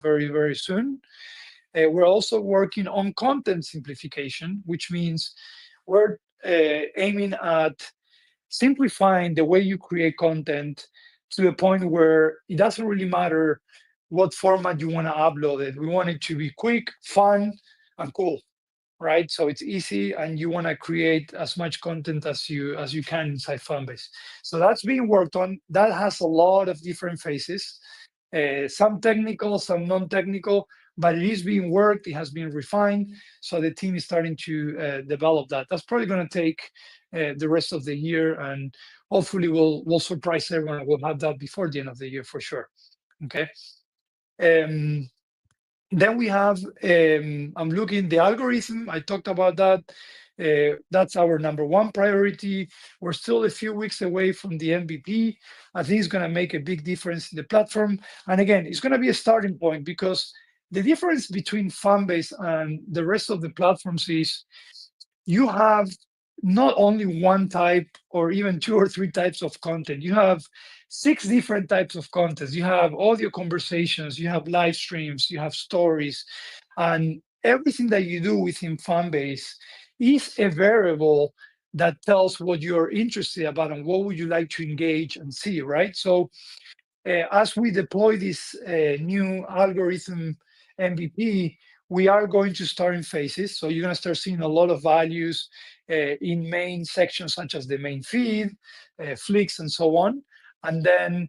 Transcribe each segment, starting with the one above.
very, very soon. We're also working on content simplification, which means we're aiming at simplifying the way you create content to a point where it doesn't really matter what format you want to upload it. We want it to be quick, fun, and cool, right? So it's easy, and you want to create as much content as you can inside Fanbase. So that's being worked on. That has a lot of different phases, some technical, some non-technical, but it is being worked. It has been refined. So the team is starting to develop that. That's probably going to take the rest of the year, and hopefully we'll surprise everyone. We'll have that before the end of the year for sure. Okay. Um, then we have, I'm looking the algorithm. I talked about that. That's our number one priority. We're still a few weeks away from the MVP. I think it's going to make a big difference in the platform. And again, it's going to be a starting point, because the difference between Fanbase and the rest of the platforms is you have not only one type or even two or three types of content. You have 6 different types of content. You have audio conversations, you have live streams, you have stories, and everything that you do within Fanbase is a variable that tells what you're interested about and what would you like to engage and see, right? So as we deploy this new algorithm MVP, we are going to start in phases. So you're going to start seeing a lot of values in main sections such as the main feed, flicks, and so on. And then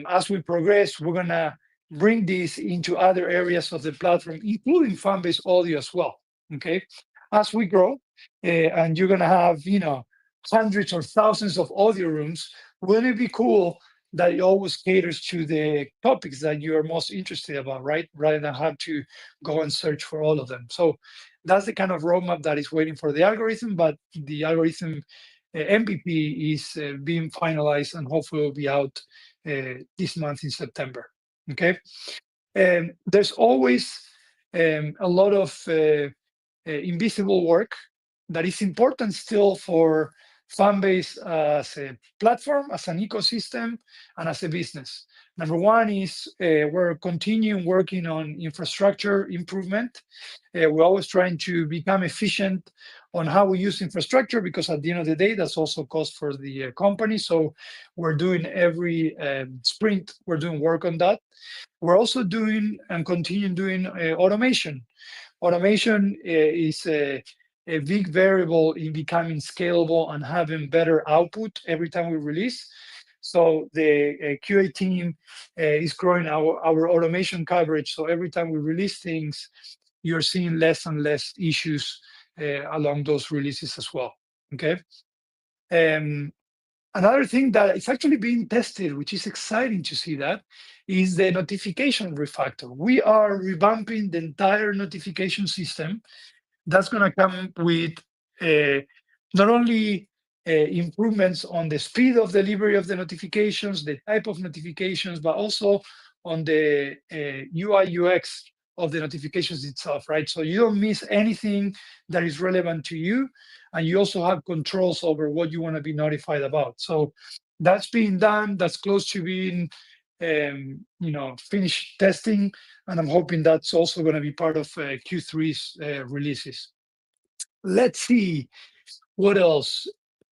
as we progress, we're going to bring this into other areas of the platform, including Fanbase audio as well. Okay. As we grow, and you're going to have, hundreds or thousands of audio rooms, wouldn't it be cool that it always caters to the topics that you are most interested about, right? Rather than have to go and search for all of them. So that's the kind of roadmap that is waiting for the algorithm, but the algorithm MVP is being finalized and hopefully will be out this month in September. Okay. There's always a lot of invisible work that is important still for Fanbase as a platform, as an ecosystem, and as a business. Number one is we're continuing working on infrastructure improvement. We're always trying to become efficient on how we use infrastructure, because at the end of the day, that's also cost for the company. So we're doing every sprint, we're doing work on that. We're also doing and continuing doing automation. Automation is a big variable in becoming scalable and having better output every time we release. So the QA team is growing our automation coverage. So every time we release things, you're seeing less and less issues along those releases as well. Okay. Another thing that is actually being tested, which is exciting to see, that is the notification refactor. We are revamping the entire notification system. That's going to come with not only improvements on the speed of delivery of the notifications, the type of notifications, but also on the UI UX of the notifications itself, right? So you don't miss anything that is relevant to you, and you also have controls over what you want to be notified about. So that's being done. That's close to being, finished testing, and I'm hoping that's also going to be part of Q3's releases. Let's see what else.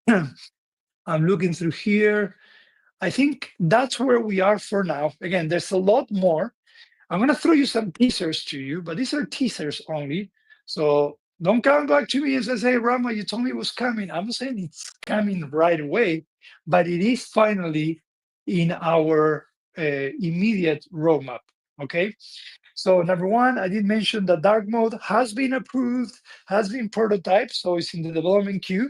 I'm looking through here. I think that's where we are for now. Again, there's a lot more. I'm going to throw you some teasers to you, but these are teasers only. So don't come back to me and say, hey, Rama, you told me it was coming. I'm not saying it's coming right away, but it is finally in our immediate roadmap. Okay. So number one, I did mention that dark mode has been approved, has been prototyped, so it's in the development queue.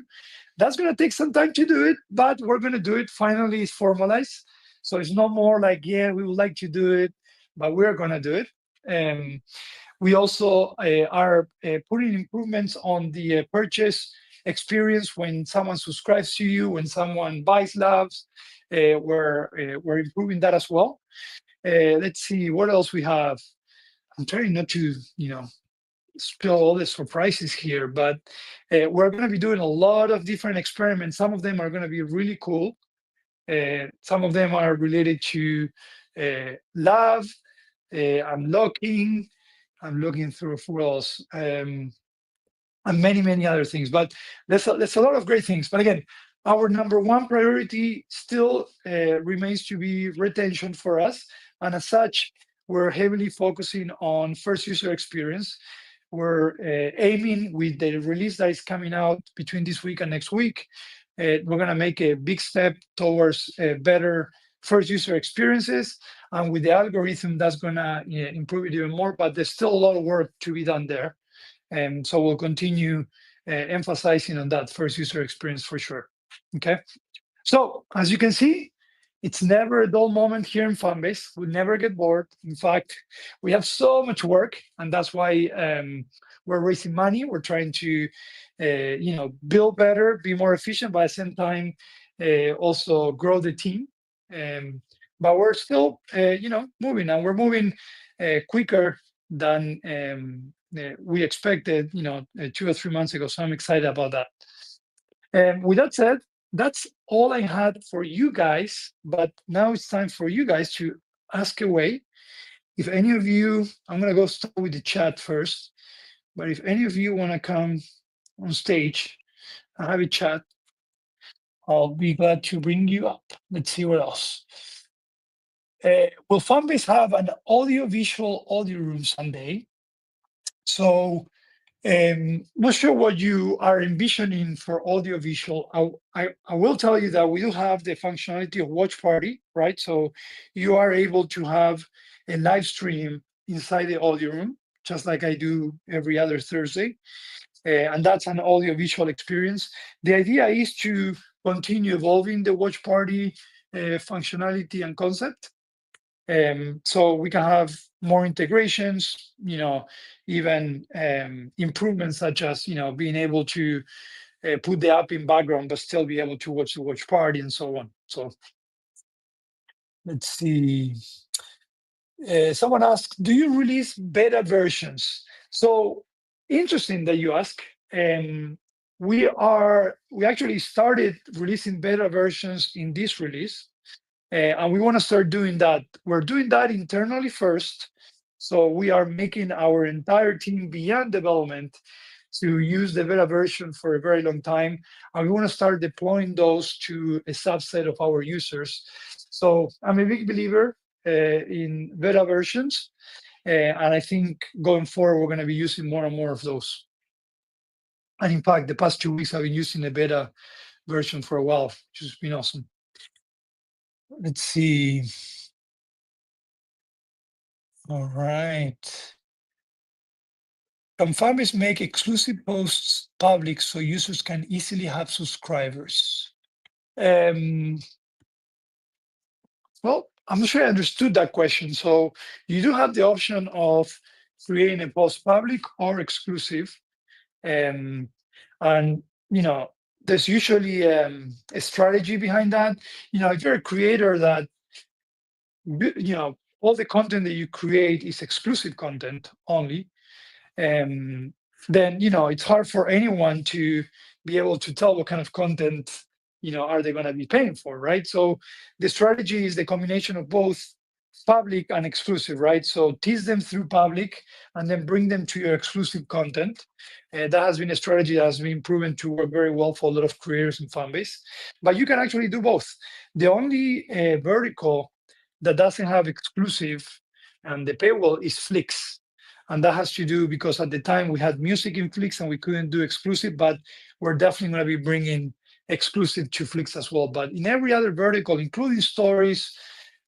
That's going to take some time to do it, but we're going to do it. Finally, it's formalized. So it's no more like, yeah, we would like to do it, but we're going to do it. We also are putting improvements on the purchase experience when someone subscribes to you, when someone buys labs. We're improving that as well. Let's see what else we have. I'm trying not to, spill all the surprises here, but we're going to be doing a lot of different experiments. Some of them are going to be really cool. Some of them are related to love. I'm looking. I'm looking through who else. And many, many other things. But there's a lot of great things. But again, our number one priority still remains to be retention for us. And as such, we're heavily focusing on first user experience. We're aiming with the release that is coming out between this week and next week. We're going to make a big step towards better first user experiences. And with the algorithm, that's going to improve it even more. But there's still a lot of work to be done there. And so we'll continue emphasizing on that first user experience for sure. Okay. So as you can see, it's never a dull moment here in Fanbase. We never get bored. In fact, we have so much work, and that's why we're raising money. We're trying to, build better, be more efficient, but at the same time, also grow the team. But we're still, moving, and we're moving quicker than we expected, 2 or 3 months ago. So I'm excited about that. With that said, that's all I had for you guys. But now it's time for you guys to ask away. If any of you, I'm going to go start with the chat first. But if any of you want to come on stage and have a chat, I'll be glad to bring you up. Let's see what else. Will Fanbase have an audio-visual audio room someday? So not sure what you are envisioning for audio-visual. I will tell you that we do have the functionality of watch party, right? So you are able to have a live stream inside the audio room, just like I do every other Thursday. And that's an audio-visual experience. The idea is to continue evolving the watch party functionality and concept. So we can have more integrations, even improvements such as, being able to put the app in background, but still be able to watch the watch party and so on. So let's see. Someone asked, do you release beta versions? So interesting that you ask. We actually started releasing beta versions in this release. And we want to start doing that. We're doing that internally first. So we are making our entire team beyond development to use the beta version for a very long time. And we want to start deploying those to a subset of our users. So I'm a big believer in beta versions. And I think going forward, we're going to be using more and more of those. And in fact, the past 2 weeks, I've been using the beta version for a while, which has been awesome. Let's see. All right. Can Fanbase make exclusive posts public so users can easily have subscribers? Well, I'm not sure I understood that question. So you do have the option of creating a post public or exclusive. And there's usually a strategy behind that. If you're a creator that, all the content that you create is exclusive content only, then it's hard for anyone to be able to tell what kind of content are they going to be paying for, right? So the strategy is the combination of both public and exclusive, right? So tease them through public and then bring them to your exclusive content. That has been a strategy that has been proven to work very well for a lot of creators in Fanbase. But you can actually do both. The only vertical that doesn't have exclusive and the paywall is Flix. And that has to do because at the time we had music in Flix and we couldn't do exclusive, but we're definitely going to be bringing exclusive to Flix as well. But in every other vertical, including stories,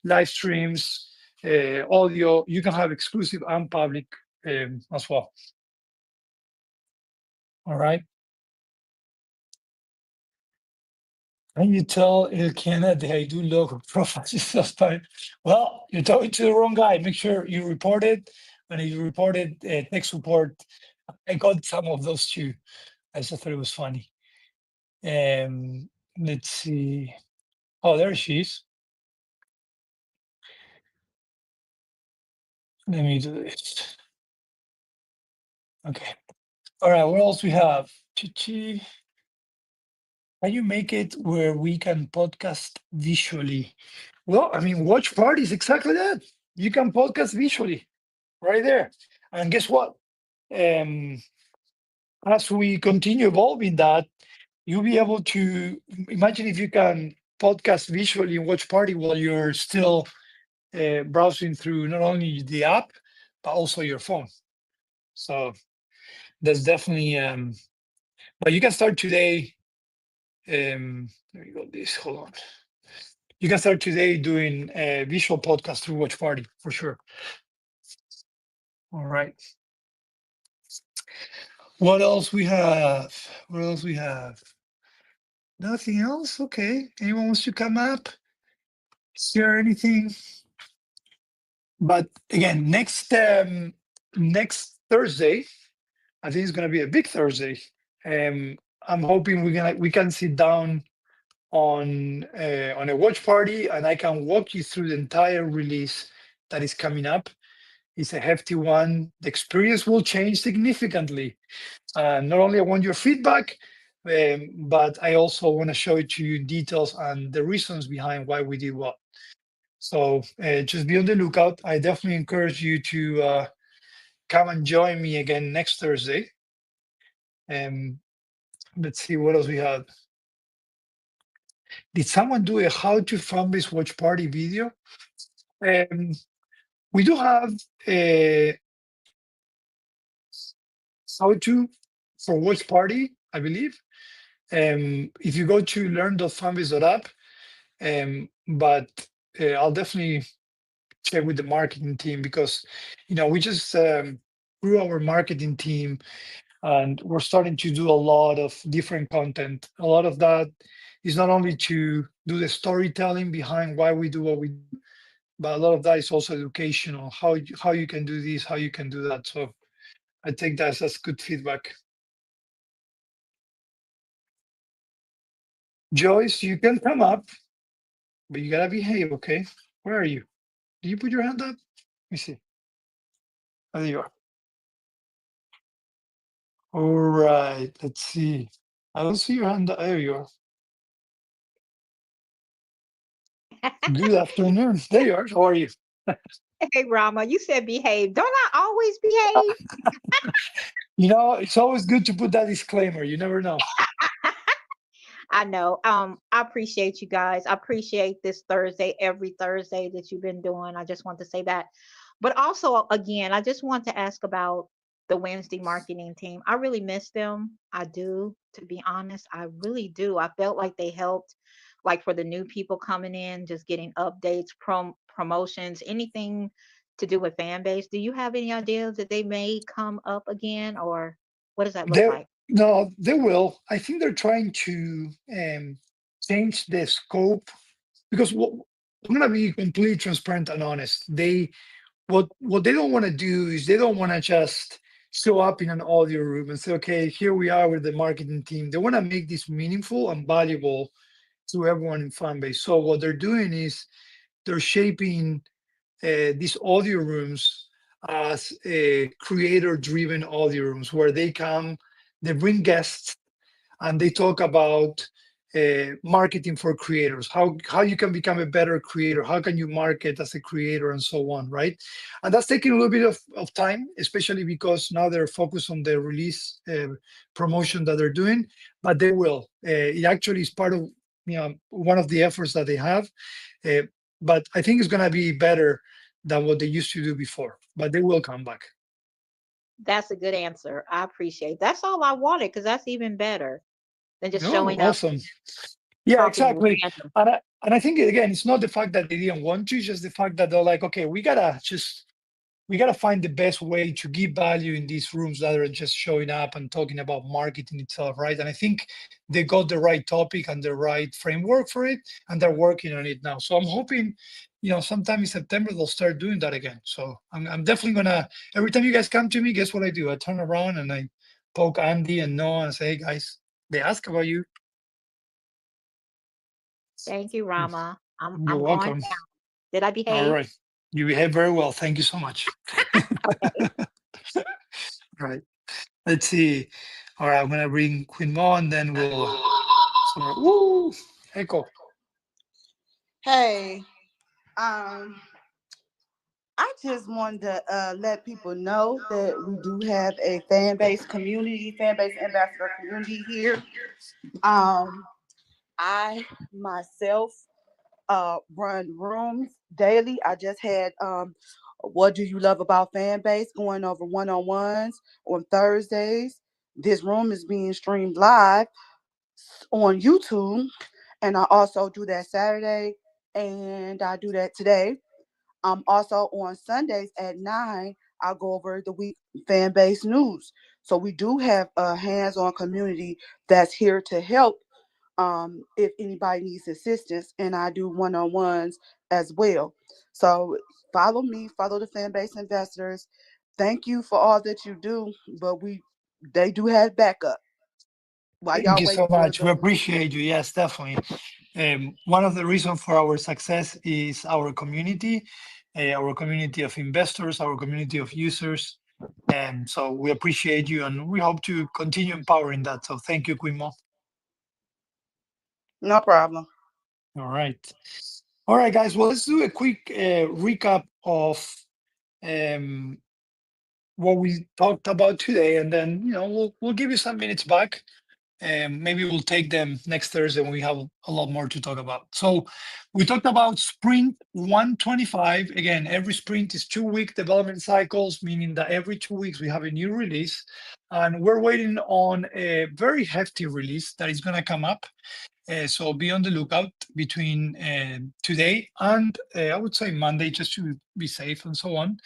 live streams, audio, you can have exclusive and public as well. All right. Can you tell Elkena that I do logo profiles last time? Well, you're talking to the wrong guy. Make sure you report it. When you reported tech support, I got some of those too. I just thought it was funny. Let's see. Oh, there she is. Let me do this. Okay. All right. What else we have? Chichi. Can you make it where we can podcast visually? Well, I mean, watch parties, exactly that. you can podcast visually right there. And guess what? Um, as we continue evolving that, you'll be able to imagine if you can podcast visually and watch party while you're still browsing through not only the app but also your phone. So that's definitely. But you can start today. Let me go this. Hold on. You can start today doing a visual podcast through Watch Party for sure. All right. What else we have? What else we have? Nothing else? Okay. Anyone wants to come up? Share anything? But again, next Thursday, I think it's gonna be a big Thursday. I'm hoping we can sit down on a watch party and I can walk you through the entire release that is coming up. It's a hefty one. The experience will change significantly. Not only I want your feedback, but I also want to show it to you details and the reasons behind why we did what. So just be on the lookout. I definitely encourage you to come and join me again next Thursday. Um, let's see what else we have. Did someone do a how to Fanbase watch party video? Um, we do have a how to for watch party, I believe. If you go to learn.fanbase.app, but I'll definitely check with the marketing team because we just grew our marketing team and we're starting to do a lot of different content. A lot of that is not only to do the storytelling behind why we do what we do, but a lot of that is also educational, how you can do this, how you can do that. So I think that's good feedback. Joyce, you can come up, but you gotta behave, okay? Where are you? Do you put your hand up? Let me see. Oh, there you are. All right, let's see. I don't see your hand. There you are. Good afternoon. There you are. How are you? Hey, Rama, you said behave. Don't I always behave? It's always good to put that disclaimer. You never know. I know. I appreciate you guys. I appreciate this Thursday, every Thursday that you've been doing. I just want to say that. But also, again, I just want to ask about the Wednesday marketing team. I really miss them. I do, to be honest. I really do. I felt like they helped, like for the new people coming in, just getting updates, promotions, anything to do with fan base. Do you have any ideas that they may come up again, or what does that look They like? no, they will. I think they're trying to change the scope because I'm gonna be completely transparent and honest. What they don't want to do is they don't want to just show up in an audio room and say, okay, here we are with the marketing team. They want to make this meaningful and valuable to everyone in Fanbase. So what they're doing is they're shaping these audio rooms as creator-driven audio rooms where they come, they bring guests, and they talk about marketing for creators, how you can become a better creator, how can you market as a creator, and so on, right? And that's taking a little bit of time, especially because now they're focused on the release promotion that they're doing, but they will. It actually is part of one of the efforts that they have, uh, but I think it's going to be better than what they used to do before, but they will come back. That's a good answer. I appreciate. That's all I wanted because that's even better than just Oh, showing up awesome. Yeah, talking exactly. random. And I think again, it's not the fact that they didn't want to, it's just the fact that they're like, okay, we gotta find the best way to give value in these rooms rather than just showing up and talking about marketing itself, right? And I think they got the right topic and the right framework for it, and they're working on it now. So I'm hoping, sometime in September they'll start doing that again. So I'm definitely gonna. Every time you guys come to me, guess what I do? I turn around and I poke Andy and Noah and say, hey guys, they ask about you. Thank you, Rama. I'm You're I'm on welcome. down. Did I All behave? right. You behave very well. Thank you so much. Okay. Right. Let's see. All right. I'm going to bring Queen Mo and then we'll. Woo! Echo. Hey, um, I just wanted to let people know that we do have a fan base community, fan base ambassador community here. Um, I myself run rooms daily. I just had what do you love about fan base going over one-on-ones on Thursdays. This room is being streamed live on YouTube, and I also do that Saturday, and I do that today. Also on Sundays at 9, I'll go over the week fan base news. So we do have a hands-on community that's here to help if anybody needs assistance, and I do one-on-ones as well. So follow me, follow the fan base investors. Thank you for all that you do, but they do have backup while Thank y'all you wait so for much. We the. appreciate you. Yes, definitely. One of the reasons for our success is our community of investors, our community of users. And so we appreciate you and we hope to continue empowering that. So thank you, Quimo. No problem. All right. All right, guys. Well, let's do a quick recap of um, what we talked about today. And then, we'll give you some minutes back. And maybe we'll take them next Thursday when we have a lot more to talk about. So we talked about sprint 125. Again, every sprint is 2-week development cycles, meaning that every 2 weeks we have a new release. And we're waiting on a very hefty release that is going to come up. So be on the lookout between today and I would say Monday, just to be safe and so on.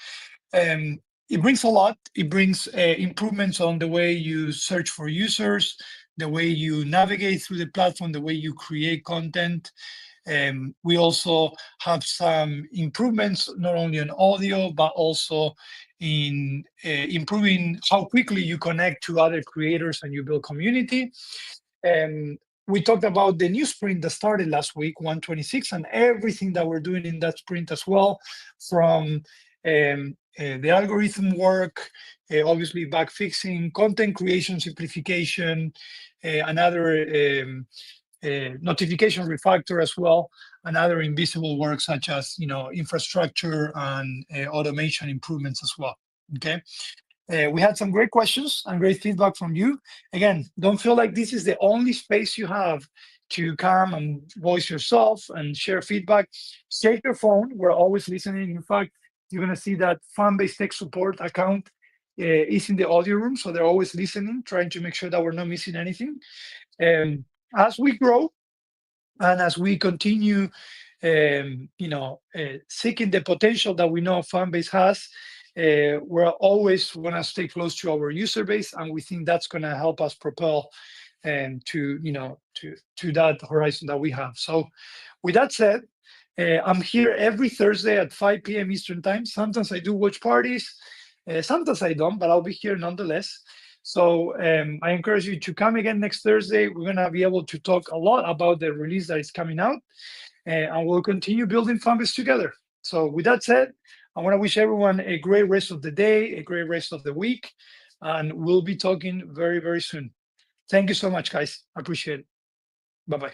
Um, it brings a lot. It brings improvements on the way you search for users, the way you navigate through the platform, the way you create content. We also have some improvements, not only on audio, but also in improving how quickly you connect to other creators and you build community. Um, we talked about the new sprint that started last week, 126, and everything that we're doing in that sprint as well, from the algorithm work, obviously bug fixing, content creation simplification, another notification refactor as well, and other invisible work such as infrastructure and automation improvements as well. Okay. We had some great questions and great feedback from you. Again, don't feel like this is the only space you have to come and voice yourself and share feedback. Take your phone. We're always listening. In fact, you're going to see that Fanbase Tech Support account is in the audio room. So they're always listening, trying to make sure that we're not missing anything. And as we grow, and as we continue, seeking the potential that we know Fanbase has, we're always want to stay close to our user base, and we think that's going to help us propel to that horizon that we have. So, with that said, I'm here every Thursday at 5 p.m. Eastern Time. Sometimes I do watch parties, sometimes I don't, but I'll be here nonetheless. So I encourage you to come again next Thursday. We're going to be able to talk a lot about the release that is coming out, and we'll continue building Fanbase together. So with that said, I want to wish everyone a great rest of the day, a great rest of the week, and we'll be talking very, very soon. Thank you so much, guys. I appreciate it. Bye-bye.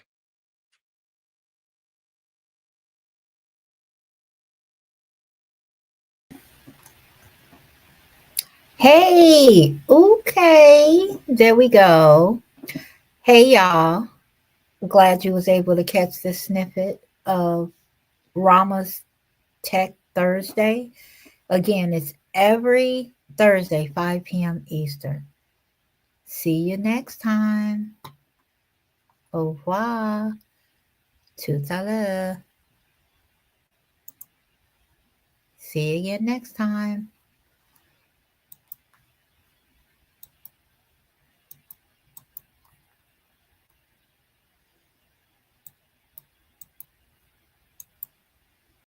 Hey, okay, there we go. Hey, y'all. Glad you was able to catch this snippet of Rama's Tech Thursday. Again, it's every Thursday, 5 p.m. Eastern. See you next time. Au revoir. Tout à l'heure. See you again next time.